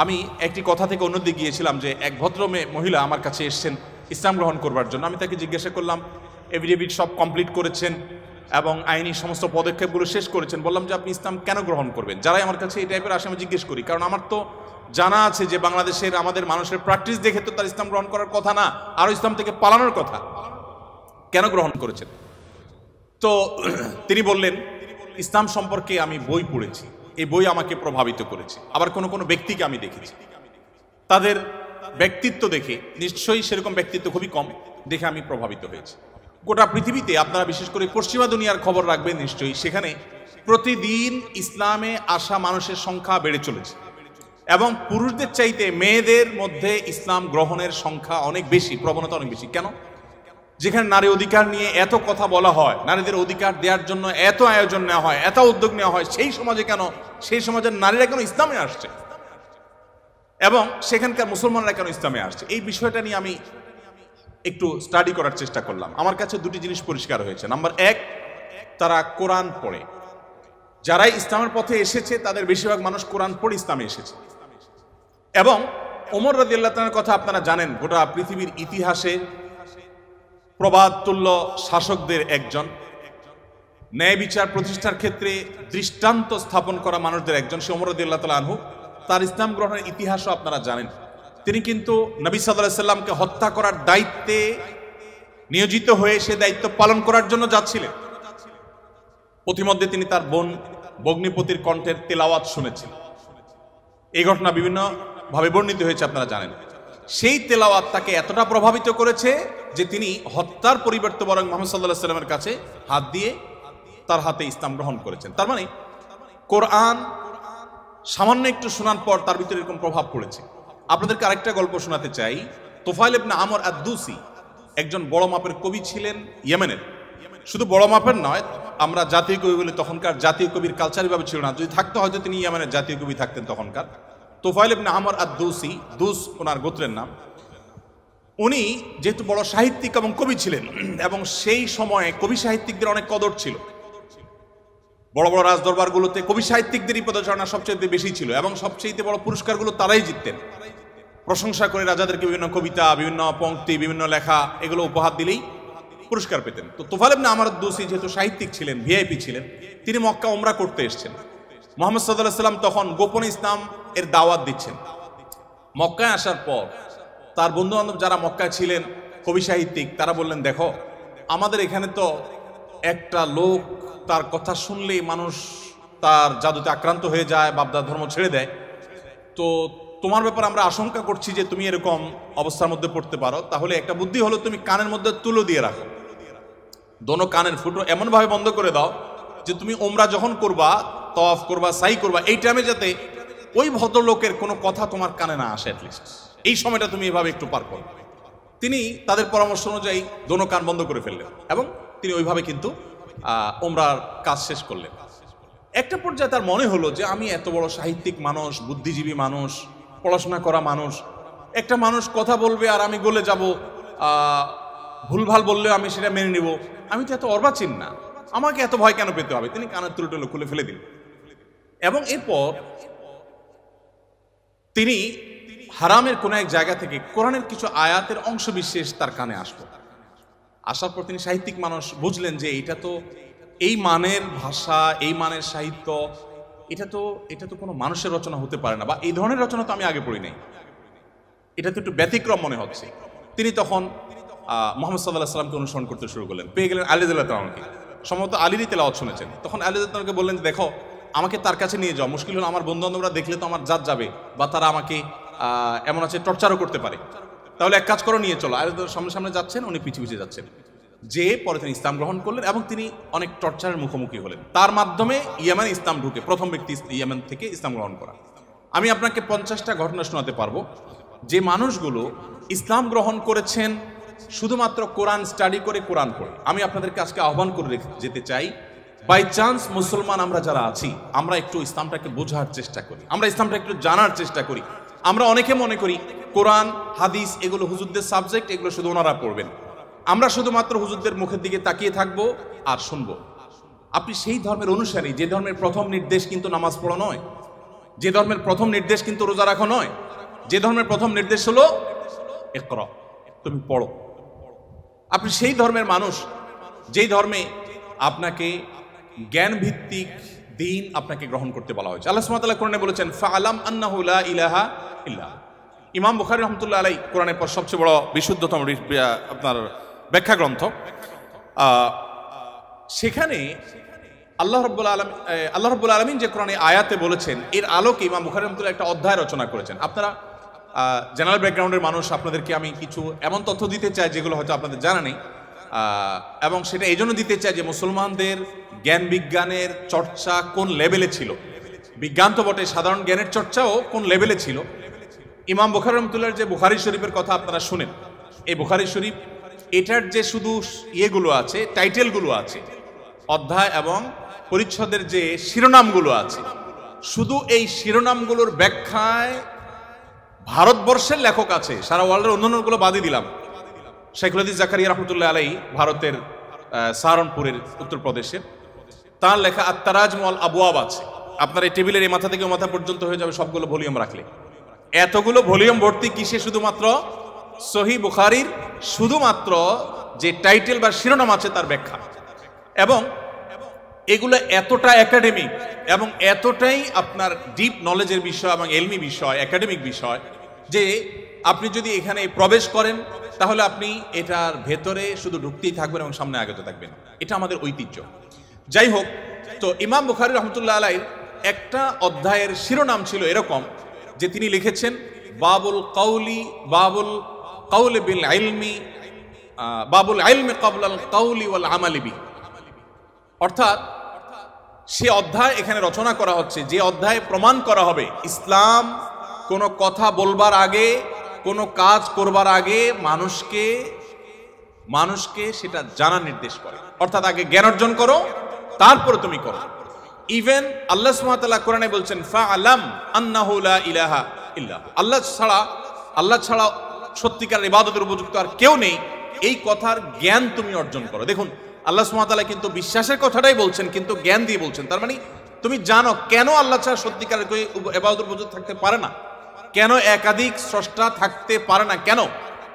আমি একটি কথা থেকে অন্যদিকে গিয়েছিলাম যে এক ভদ্র মহিলা আমার কাছে এসেছেন ইসলাম গ্রহণ করবার জন্য। আমি তাকে জিজ্ঞাসা করলাম, এফিডেভিট সব কমপ্লিট করেছেন এবং আইনি সমস্ত পদক্ষেপগুলো শেষ করেছেন, বললাম যে আপনি ইসলাম কেন গ্রহণ করবেন? যারাই আমার কাছে এই টাইপের আসে আমি জিজ্ঞেস করি, কারণ আমার তো জানা আছে যে বাংলাদেশের আমাদের মানুষের প্র্যাকটিস দেখে তো তার ইসলাম গ্রহণ করার কথা না, আরও ইসলাম থেকে পালানোর কথা। কেন গ্রহণ করেছেন? তো তিনি বললেন, ইসলাম সম্পর্কে আমি বই পড়েছি, এই বই আমাকে প্রভাবিত করেছে। আবার কোনো কোনো ব্যক্তিকে আমি দেখেছি, তাদের ব্যক্তিত্ব দেখে, নিশ্চয়ই সেরকম ব্যক্তিত্ব খুবই কম, দেখে আমি প্রভাবিত হয়েছি। গোটা পৃথিবীতে আপনারা বিশেষ করে পশ্চিমা দুনিয়ার খবর রাখবেন নিশ্চয়ই, সেখানে প্রতিদিন ইসলামে আসা মানুষের সংখ্যা বেড়ে চলেছে এবং পুরুষদের চাইতে মেয়েদের মধ্যে ইসলাম গ্রহণের সংখ্যা অনেক বেশি, প্রবণতা অনেক বেশি। কেন? যেখানে নারী অধিকার নিয়ে এত কথা বলা হয়, নারীদের অধিকার দেওয়ার জন্য এত আয়োজন নেওয়া হয়, এত উদ্যোগ নেওয়া হয়, সেই সমাজে কেন, সেই সমাজের নারীরা কেন ইসলামে আসছে এবং সেখানকার মুসলমানরা কেন ইসলামে আসছে, এই বিষয়টা নিয়ে আমি একটু স্টাডি করার চেষ্টা করলাম। আমার কাছে দুটি জিনিস পরিষ্কার হয়েছে। নাম্বার এক, তারা কোরআন পড়ে। যারাই ইসলামের পথে এসেছে তাদের বেশিরভাগ মানুষ কোরআন পড়ে ইসলামে এসেছে। এবং ওমর রাদিয়াল্লাহু তাআলার কথা আপনারা জানেন, গোটা পৃথিবীর ইতিহাসে প্রবাদতুল্য শাসকদের একজন, ন্যায় বিচার প্রতিষ্ঠার ক্ষেত্রে দৃষ্টান্ত স্থাপন করা মানুষদের একজন, সে ওমর রাদিয়াল্লাহু তাআলা আনহু। তার ইসলাম গ্রহণের ইতিহাসও আপনারা জানেন। তিনি কিন্তু নবী সাল্লাল্লাহু আলাইহি সাল্লামকে হত্যা করার দায়িত্বে নিয়োজিত হয়ে সে দায়িত্ব পালন করার জন্য যাচ্ছিলেন। প্রতিমধ্যে তিনি তার বোন ভগ্নিপতির কণ্ঠের তেলাওয়াত শুনেছেন। এই ঘটনা বিভিন্ন ভাবে বর্ণিত হয়েছে, আপনারা জানেন। সেই তেলাওয়াত তাকে এতটা প্রভাবিত করেছে যে তিনি হত্যার পরিবর্তে বরং মুহাম্মদ সাল্লাল্লাহু আলাইহি সাল্লামের কাছে হাত দিয়ে তার হাতে ইসলাম গ্রহণ করেছেন। তার মানে কোরআন সামান্য একটু শোনার পর তার ভিতরে এরকম প্রভাব পড়েছে। আপনাদেরকে আরেকটা গল্প শোনাতে চাই। তুফাইল ইবনে আমর আদ-দুসি একজন বড় মাপের কবি ছিলেন ইয়েমেনের। শুধু বড় মাপের নয়, আমরা জাতীয় কবি বলে, তখনকার জাতীয় কবির কালচার ভাবে ছিল না, যদি থাকতো হয়তো তিনি ইয়েমেনের জাতীয় কবি থাকতেন তখনকার। তুফাইল ইবনে আমর আদ-দুসি, দুস ওনার গোত্রের নাম। উনি যেহেতু বড় সাহিত্যিক এবং কবি ছিলেন এবং সেই সময়ে কবি সাহিত্যিকদের অনেক কদর ছিল, বড় বড় রাজদরবারগুলোতে কবি সাহিত্যিকদেরই পদচারণা সবচেয়ে বেশি ছিল এবং সবচেয়ে বড় পুরস্কারগুলো তারাই জিততেন। প্রশংসা করে রাজাদেরকে বিভিন্ন কবিতা, বিভিন্ন পংক্তি, বিভিন্ন লেখা এগুলো উপহার দিলেই পুরস্কার পেতেন। তো তুফাইল ইবনে আমর আদ-দুসি যেহেতু সাহিত্যিক ছিলেন, ভিআইপি ছিলেন, তিনি মক্কা উমরা করতে এসেছেন। মুহাম্মদ সাল্লাল্লাহু আলাইহি সাল্লাম তখন গোপনে ইসলাম এর দাওয়াত দিচ্ছেন। মক্কায় আসার পর তার বন্ধু বান্ধব যারা মক্কায় ছিলেন, কবি সাহিত্যিক, তারা বললেন, দেখো আমাদের এখানে তো একটা লোক, তার কথা শুনলেই মানুষ তার জাদুতে আক্রান্ত হয়ে যায়, বাপদার ধর্ম ছেড়ে দেয়। তো তোমার ব্যাপারে আমরা আশঙ্কা করছি যে তুমি এরকম অবস্থার মধ্যে পড়তে পারো। তাহলে একটা বুদ্ধি হলো, তুমি কানের মধ্যে তুলো দিয়ে রাখো, দোনো কানের ফুটো এমনভাবে বন্ধ করে দাও যে তুমি ওমরা যখন করবা, তওয়াফ করবা, সাই করবা, এই টাইমে যাতে ওই ভদ্রলোকের কোনো কথা তোমার কানে না আসে, অ্যাটলিস্ট এই সময়টা তুমি এভাবে একটু পার করো। তিনি তাদের পরামর্শ অনুযায়ী দোনো কান বন্ধ করে ফেললেন এবং তিনি ওইভাবে কিন্তু ওমরার কাজ শেষ করলেন। একটা পর্যায়ে তার মনে হলো যে আমি এত বড় সাহিত্যিক মানুষ, বুদ্ধিজীবী মানুষ, পড়াশোনা করা মানুষ, একটা মানুষ কথা বলবে আর আমি গলে যাব, ভুলভাল বললেও আমি সেটা মেনে নিব, আমি তো এত অর্বাচীন না, আমাকে এত ভয় কেন পেতে হবে? তিনি কানের তুলো খুলে ফেলে দিলেন এবং এরপর তিনি হারামের কোন এক জায়গা থেকে কোরআনের কিছু আয়াতের অংশ বিশেষ তার কানে আসলো। আসার পর তিনি সাহিত্যিক মানুষ, বুঝলেন যে এটা তো এই মানের ভাষা, এই মানের সাহিত্য, এটা তো কোনো মানুষের রচনা হতে পারে না, বা এই ধরনের রচনা তো আমি আগে পড়ি নাই, এটা তো একটু ব্যতিক্রম মনে হচ্ছে। তিনি তখন মুহাম্মদ সাল্লাল্লাহু আলাইহি সাল্লামকে অনুসরণ করতে শুরু করলেন। পেয়ে গেলেন আলী রাদিয়াল্লাহু তাআলাকে, সম্ভবত আলীরই তেলাওয়াত শুনেছেন। তখন আলী রাদিয়াল্লাহু তাআলাকে বললেন, দেখো আমাকে তার কাছে নিয়ে যাও, মুশকিল হলো আমার বন্ধু বান্ধবরা দেখলে তো আমার জাত যাবে, বা তারা আমাকে এমন আছে টর্চারও করতে পারে, তাহলে এক কাজ করো, নিয়ে চলো। আলী সামনে সামনে যাচ্ছেন, উনি পিছিয়ে পিছিয়ে যাচ্ছেন। যে পরে তিনি ইসলাম গ্রহণ করলেন এবং তিনি অনেক টর্চারের মুখোমুখি হলেন। তার মাধ্যমে ইয়েমেন ইসলাম ঢুকে, প্রথম ব্যক্তি ইয়েমেন থেকে ইসলাম গ্রহণ করা। আমি আপনাকে 50টা ঘটনা শোনাতে পারবো যে মানুষগুলো ইসলাম গ্রহণ করেছেন শুধুমাত্র কোরআন স্টাডি করে, কোরআন পড়ে। আমি আপনাদেরকে আজকে আহ্বান করে যেতে চাই, বাই চান্স মুসলমান আমরা যারা আছি, আমরা একটু ইসলামটাকে বোঝার চেষ্টা করি, আমরা ইসলামটা একটু জানার চেষ্টা করি। আমরা অনেকে মনে করি কোরআন, হাদিস এগুলো হুজুরদের সাবজেক্ট, এগুলো শুধু ওনারা পড়বেন, আমরা শুধুমাত্র হুজুরদের মুখের দিকে তাকিয়ে থাকবো আর শুনবো। আপনি সেই ধর্মের অনুসারী, যে ধর্মের প্রথম নির্দেশ কিন্তু নামাজ পড়া নয়, যে ধর্মের প্রথম নির্দেশ কিন্তু রোজা রাখা নয়, যে ধর্মের প্রথম নির্দেশ হলো ইকরা, তুমি পড়ো। আপনি সেই ধর্মের মানুষ যেই ধর্মে আপনাকে জ্ঞান ভিত্তিক দিন আপনাকে গ্রহণ করতে বলা হয়েছে। আল্লাহ সুবহানাহু ওয়া তাআলা কোরআনে বলেছেন ফাআলাম আন্নাহু লা ইলাহা ইল্লাহ। ইমাম বুখারী রাহমাতুল্লাহ আলাইহি কোরআনের পর সবচেয়ে বড় বিশুদ্ধতম আপনার ব্যাখ্যা গ্রন্থ, সেখানে আল্লাহ রাব্বুল আলামিন যে কোরআনে আয়াতে বলেছেন এর আলোকে ইমাম বুখারী রাহমাতুল্লাহ একটা অধ্যায় রচনা করেছেন। আপনারা জেনারেল ব্যাকগ্রাউন্ডের মানুষ, আপনাদেরকে আমি কিছু এমন তথ্য দিতে চাই যেগুলো হয়তো আপনাদের জানা নেই, এবং সেটা এই জন্য দিতে চাই যে মুসলমানদের জ্ঞান বিজ্ঞানের চর্চা কোন লেভেলে ছিল, বিজ্ঞান তো বটে, সাধারণ জ্ঞানের চর্চাও কোন লেভেলে ছিল। ইমাম বুখারী রাহমাতুল্লাহর যে বুখারী শরীফের কথা আপনারা শুনেন, এই বুখারী শরীফ এটার যে শুধু ইয়েগুলো আছে, টাইটেলগুলো আছে, অধ্যায় এবং পরিচ্ছদের যে শিরোনামগুলো আছে, শুধু এই শিরোনামগুলোর ব্যাখ্যায় ভারতবর্ষের লেখক আছে, সারা ওয়ার্ল্ডের অন্যান্যগুলো বাদই দিলাম। শাইখুল হাদিস জাকারিয়া রাহমাতুল্লাহ আলাইহি ভারতের সাহারানপুরের উত্তরপ্রদেশের, তার লেখা আত-তারাজুম ওয়াল আবওয়াব আছে। আপনার এই টেবিলের এই মাথা থেকে মাথা পর্যন্ত হয়ে যাবে সবগুলো ভলিউম রাখলে। এতগুলো ভলিউম ভর্তি কিসে? শুধুমাত্র সহিহ বুখারীর শুধুমাত্র যে টাইটেল বা শিরোনাম আছে তার ব্যাখ্যা। এবং এগুলো এতটা একাডেমিক এবং এতটাই আপনার ডিপ নলেজের বিষয় এবং এলমি বিষয়, একাডেমিক বিষয়, যে আপনি যদি এখানে প্রবেশ করেন তাহলে আপনি এটার ভেতরে শুধু ঢুকতেই থাকবেন এবং সামনে আগতে থাকবেন। এটা আমাদের ঐতিহ্য। যাই হোক, তো ইমাম বুখারী রাহমাতুল্লাহ আলাইহির একটা অধ্যায়ের শিরোনাম ছিল এরকম যে তিনি লিখেছেন বাবুল কাউলি বিল ইলমি, বাবুল ইলমি ক্বাবলাল কাউলি ওয়াল আমালি বিহি। অর্থাৎ সে অধ্যায় এখানে রচনা করা হচ্ছে যে অধ্যায়ে প্রমাণ করা হবে ইসলাম কোনো কথা বলবার আগে, কোনো কাজ করবার আগে মানুষকে সেটা জানার নির্দেশ করে। অর্থাৎ আগে জ্ঞান অর্জন করো, তারপরে তুমি করো। ইভেন আল্লাহ সুবহানাহু ওয়া তাআলা কোরআনে বলছেন ফাআলাম আন্নাহু লা ইলাহা ইল্লাহ, আল্লাহ ছাড়া সত্যিকার ইবাদতের উপযুক্ত আর কেউ নেই, এই কথার জ্ঞান তুমি অর্জন করো। দেখুন, আল্লাহ সুবহানাহু ওয়া তাআলা কিন্তু বিশ্বাসের কথাটাই বলছেন, কিন্তু জ্ঞান দিয়ে বলছেন। তার মানে তুমি জানো কেন আল্লাহ ছাড়া সত্যিকার ইবাদতের উপযুক্ত থাকতে পারে না, কেন একাধিক স্রষ্টা থাকতে পারে না, কেন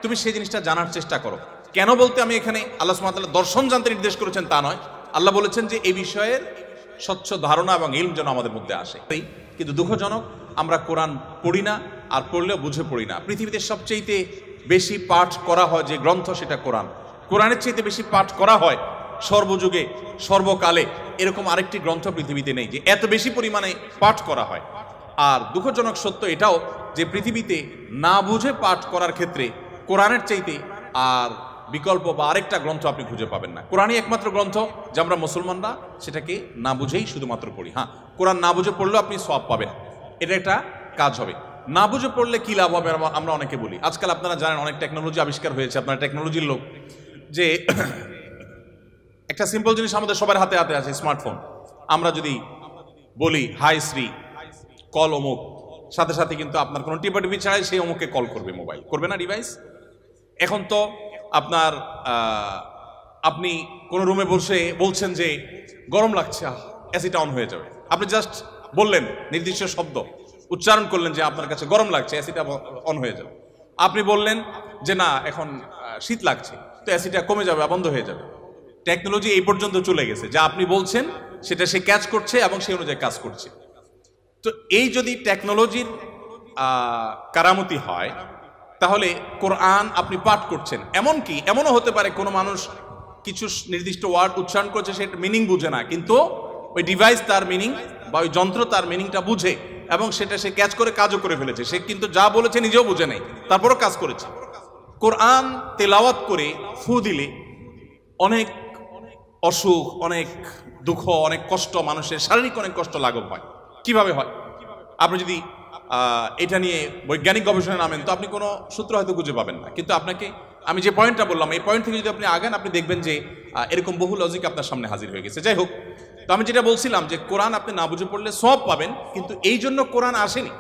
তুমি সেই জিনিসটা জানার চেষ্টা করো। কেন বলতে আমি এখানে আল্লাহ সুবহানাহু ওয়া তাআলা দর্শন জানতে নির্দেশ করেছেন তা নয়, আল্লাহ বলেছেন যে এই বিষয়ের স্বচ্ছ ধারণা এবং ইলম যেন আমাদের মধ্যে আসে। কিন্তু দুঃখজনক, আমরা কোরআন পড়ি না, আর পড়লেও বুঝে পড়ি না। পৃথিবীতে সবচেয়ে বেশি পাঠ করা হয় যে গ্রন্থ সেটা কোরআন। কোরআনের চাইতে বেশি পাঠ করা হয় সর্বযুগে সর্বকালে এরকম আরেকটি গ্রন্থ পৃথিবীতে নেই যে এত বেশি পরিমাণে পাঠ করা হয়। আর দুঃখজনক সত্য এটাও যে পৃথিবীতে না বুঝে পাঠ করার ক্ষেত্রে কোরআনের চাইতে আর বিকল্প বা আরেকটা গ্রন্থ আপনি খুঁজে পাবেন না। কোরআনই একমাত্র গ্রন্থ যে আমরা মুসলমানরা সেটাকে না বুঝেই শুধুমাত্র পড়ি। হ্যাঁ, কোরআন না বুঝে পড়লেও আপনি সওয়াব পাবেন, এটা একটা কাজ হবে। না বুঝে পড়লে কি লাভ হবে আমরা অনেকে বলি। আজকাল আপনারা জানেন অনেক টেকনোলজি আবিষ্কার হয়েছে, আপনারা টেকনোলজির লোক, যে একটা সিম্পল জিনিস আমাদের সবার হাতে হাতে আছে, স্মার্টফোন। আমরা যদি বলি হাই শ্রী কল অমুক, সাথে সাথে কিন্তু আপনার কোনো টিপাটিপি ছাড়াই সেই অমুককে কল করবে, মোবাইল করবে না ডিভাইস। এখন তো আপনার আপনি কোনো রুমে বসে বলছেন যে গরম লাগছে, এসিটা অন হয়ে যাবে। আপনি জাস্ট বললেন, নির্দিষ্ট শব্দ উচ্চারণ করলেন যে আপনার কাছে গরম লাগছে, এসিটা অন হয়ে যাবে। আপনি বললেন যে না এখন শীত লাগছে, তো এসিটা কমে যাবে, বন্ধ হয়ে যাবে। টেকনোলজি এই পর্যন্ত চলে গেছে যা আপনি বলছেন সেটা সে ক্যাচ করছে এবং সেই অনুযায়ী কাজ করছে। তো এই যদি টেকনোলজির কারামতি হয় তাহলে কোরআন আপনি পাঠ করছেন, এমনকি এমনও হতে পারে কোনো মানুষ কিছু নির্দিষ্ট ওয়ার্ড উচ্চারণ করছে, সেটা মিনিং বুঝে না, কিন্তু ওই ডিভাইস তার মিনিং বা ওই যন্ত্র তার মিনিংটা বুঝে এবং সেটা সে ক্যাচ করে কাজও করে ফেলেছে। সে কিন্তু যা বলেছে নিজেও বুঝে নেই, তারপরও কাজ করেছে। কোরআন তেলাওয়াত করে ফু দিলে অনেক অসুখ, অনেক দুঃখ, অনেক কষ্ট, মানুষের শারীরিক অনেক কষ্ট লাঘব হয়। কিভাবে হয়? আপনি যদি এটা নিয়ে বৈজ্ঞানিক গবেষণায় নামেন তো আপনি কোনো সূত্র হয়তো খুঁজে পাবেন না, কিন্তু আপনাকে আমি যে পয়েন্টটা বললাম এই পয়েন্ট থেকে যদি আপনি আগান আপনি দেখবেন যে এরকম বহু লজিক আপনার সামনে হাজির হয়ে গেছে। যাই হোক, তো আমি যেটা বলছিলাম যে কোরআন আপনি না বুঝে পড়লে সওয়াব পাবেন, কিন্তু এই জন্য কোরআন আসেনি।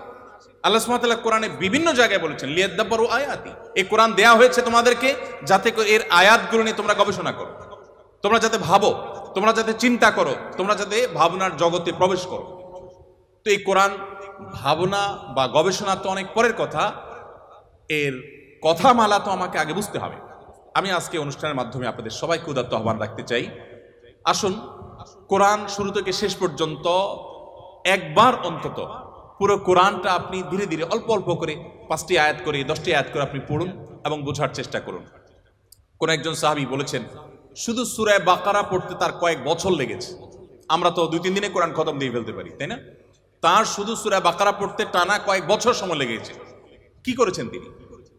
আল্লাহ সুবহানাহু ওয়া তাআলা কোরআনে বিভিন্ন জায়গায় বলেছেন লিয়াদাব্বারু আয়াতি, এই কোরআন দেয়া হয়েছে তোমাদেরকে যাতে এর আয়াতগুলো নিয়ে তোমরা গবেষণা করো, তোমরা যাতে ভাবো, তোমরা যাতে চিন্তা করো, তোমরা যাতে ভাবনার জগতে প্রবেশ করো। তো এই কোরআন ভাবনা বা গবেষণা তো অনেক পরের কথা, এর কথামালা তো আমাকে আগে বুঝতে হবে। আমি আজকে অনুষ্ঠানের মাধ্যমে আপনাদের সবাইকে উদাত্ত আহ্বান রাখতে চাই, আসুন কোরআন শুরু থেকে শেষ পর্যন্ত একবার অন্তত পুরো কোরআনটা আপনি ধীরে ধীরে অল্প অল্প করে 5টি আয়াত করে 10টি আয়াত করে আপনি পড়ুন এবং বোঝার চেষ্টা করুন। কোন একজন সাহাবী বলেছেন শুধু সূরা বাকারা পড়তে তার কয়েক বছর লেগেছে। আমরা তো 2-3 দিনে কোরআন খতম দিয়ে ফেলতে পারি, তাই না? তার শুধু সূরা বাকারা পড়তে টানা কয়েক বছর সময় লেগেছে। কি করেছেন তিনি?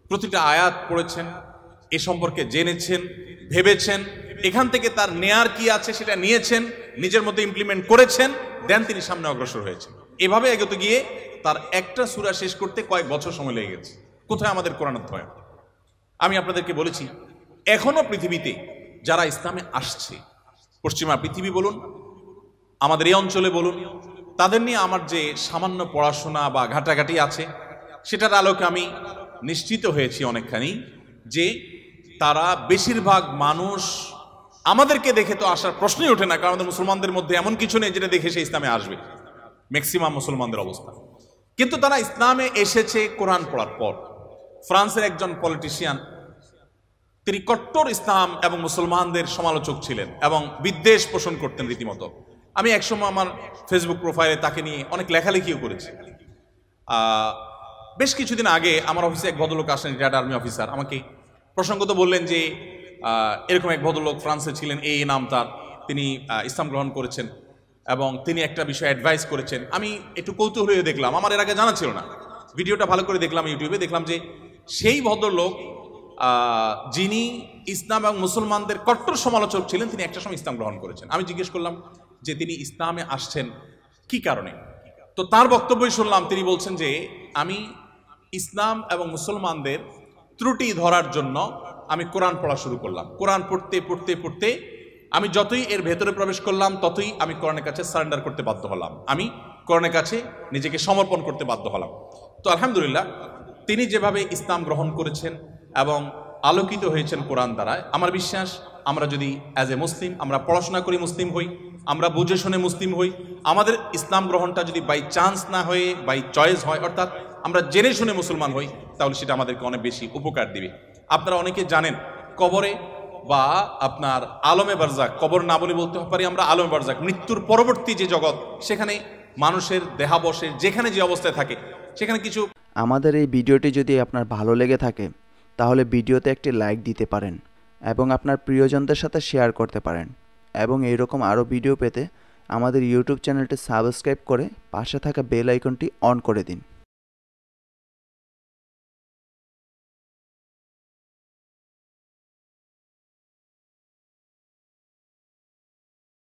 প্রতিটা আয়াত পড়েছেন, এ সম্পর্কে জেনেছেন, ভেবেছেন, এখান থেকে তার নেয়ার কি আছে সেটা নিয়েছেন, নিজের মধ্যে ইমপ্লিমেন্ট করেছেন, দেন তিনি সামনে অগ্রসর হয়েছেন। এভাবে এগোতে গিয়ে তার একটা সূরা শেষ করতে কয়েক বছর সময় লেগে গেছে। কোথায় আমাদের কোরআন অধ্যয়ন? আমি আপনাদেরকে বলেছি, এখনো পৃথিবীতে যারা ইসলামে আসছে, পশ্চিমা পৃথিবী বলুন, আমাদের এই অঞ্চলে বলুন, তাদের নিয়ে আমার যে সামান্য পড়াশোনা বা ঘাটাঘাটি আছে, সেটার আলোকে আমি নিশ্চিত হয়েছি অনেকখানি যে তারা বেশিরভাগ মানুষ আমাদেরকে দেখে তো আসার প্রশ্নই ওঠে না, কারণ আমাদের মুসলমানদের মধ্যে এমন কিছু নেই যেটা দেখে সে ইসলামে আসবে, ম্যাক্সিমাম মুসলমানদের অবস্থা। কিন্তু তারা ইসলামে এসেছে কোরআন পড়ার পর। ফ্রান্সের একজন পলিটিশিয়ান, তিনি কট্টর ইসলাম এবং মুসলমানদের সমালোচক ছিলেন এবং বিদ্বেষ পোষণ করতেন রীতিমতো। আমি একসময় আমার ফেসবুক প্রোফাইলে তাকে নিয়ে অনেক লেখালেখিও করেছি। বেশ কিছুদিন আগে আমার অফিসে এক ভদ্রলোক আসেন, রিটায়ার্ড আর্মি অফিসার, আমাকে প্রসঙ্গত বললেন যে এরকম এক ভদ্রলোক ফ্রান্সে ছিলেন, এই নাম তার, তিনি ইসলাম গ্রহণ করেছেন এবং তিনি একটা বিষয়ে অ্যাডভাইস করেছেন। আমি একটু কৌতূহল হয়ে দেখলাম, আমার এর আগে জানা ছিল না, ভিডিওটা ভালো করে দেখলাম ইউটিউবে, দেখলাম যে সেই ভদ্রলোক যিনি ইসলাম এবং মুসলমানদের কট্টর সমালোচক ছিলেন, তিনি একটা সময় ইসলাম গ্রহণ করেছেন। আমি জিজ্ঞেস করলাম যে তিনি ইসলামে আসছেন কি কারণে? তো তার বক্তব্যই শুনলাম, তিনি বলছেন যে আমি ইসলাম এবং মুসলমানদের ত্রুটি ধরার জন্য আমি কোরআন পড়া শুরু করলাম। কোরআন পড়তে পড়তে পড়তে আমি যতই এর ভেতরে প্রবেশ করলাম ততই আমি কোরআনের কাছে সারেন্ডার করতে বাধ্য হলাম, আমি কোরআনের কাছে নিজেকে সমর্পণ করতে বাধ্য হলাম। তো আলহামদুলিল্লাহ, তিনি যেভাবে ইসলাম গ্রহণ করেছেন এবং আলোকিত হয়েছেন কোরআন দ্বারা, আমার বিশ্বাস আমরা যদি অ্যাজ এ মুসলিম আমরা পড়াশোনা করি মুসলিম হই, আমরা বুঝে শুনে মুসলিম হই, আমাদের ইসলাম গ্রহণটা যদি বাই চান্স না হয়ে বাই চয়েস হয়, অর্থাৎ আমরা জেনে শুনে মুসলমান হই, তাহলে সেটা আমাদেরকে অনেক বেশি উপকার দিবে। আপনারা অনেকে জানেন কবরে বা আপনার আলমে বারজাক, কবর না বলে বলতে পারি আমরা আলমে বারজাক, মৃত্যুর পরবর্তী যে জগৎ, সেখানে মানুষের দেহাবশের যেখানে যে অবস্থায় থাকে সেখানে কিছু। আমাদের এই ভিডিওটি যদি আপনার ভালো লেগে থাকে তাহলে ভিডিওতে একটি লাইক দিতে পারেন এবং আপনার প্রিয়জনদের সাথে শেয়ার করতে পারেন, এবং এইরকম আরও ভিডিও পেতে আমাদের ইউটিউব চ্যানেলটি সাবস্ক্রাইব করে পাশে থাকা বেল আইকনটি অন করে দিন।